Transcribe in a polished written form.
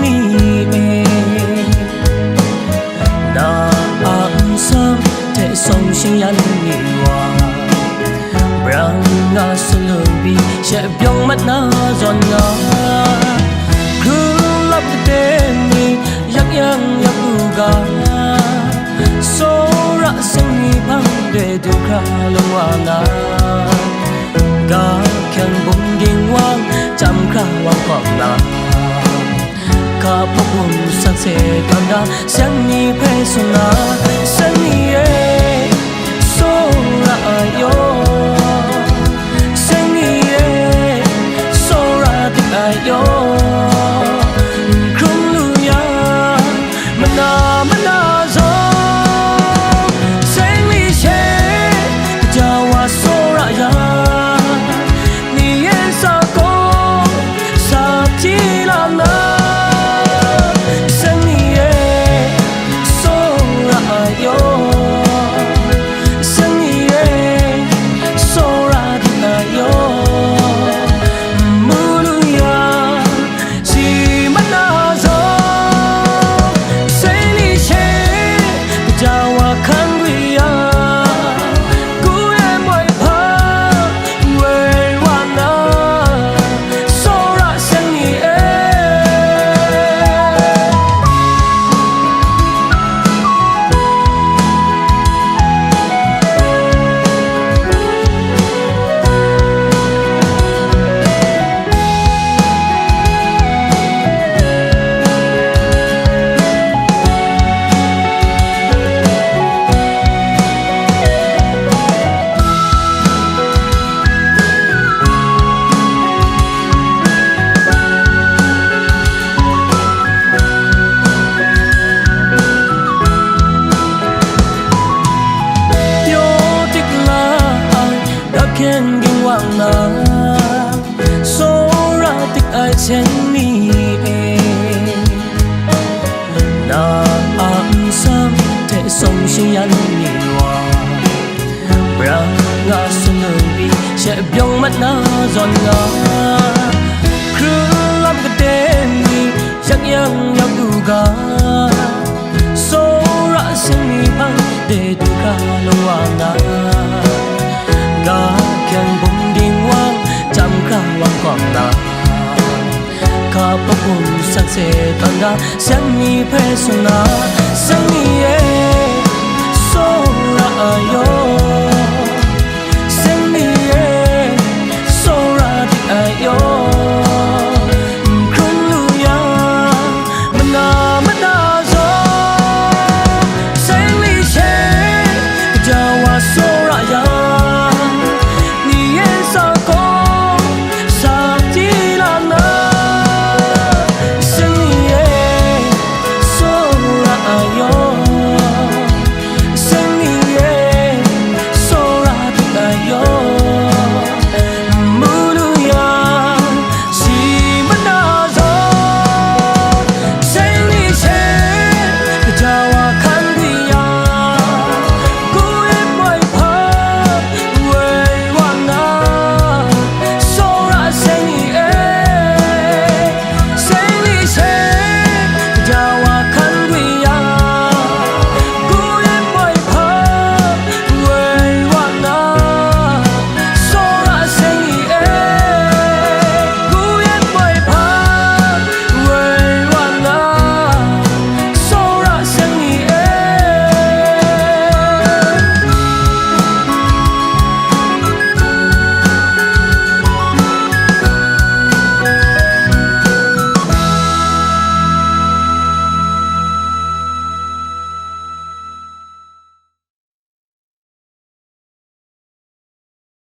ni na ang sam te song sinh yan ni wa brang nga sulubi she byong mat na zon nga kung lap te ni yak yang yak uga so ra sinh ni bang de du kha long wa na ga kyan bung ding wang cham kha wang kwang na ka pum sang se tam da sang ni pe sung na sang ni e so ra yo sang ni e so ra ti yo krum lu ya mana zo sang ni she ja wa so ra ya ni e sa ko sa ti la na khen kinh hoàng na số ra tích ai chen ni na am sam te song sinh yan ni wa bra nga sun bi che byong mat na zon nga kru lam ka te ni yak yang yak du ga so ra sinh ni bang de du ka lo wa na ga kyan bung ding wang cham kha wang kwang na ka pa pum sang se tan da sang ni pe sung na sang ni e so ra yo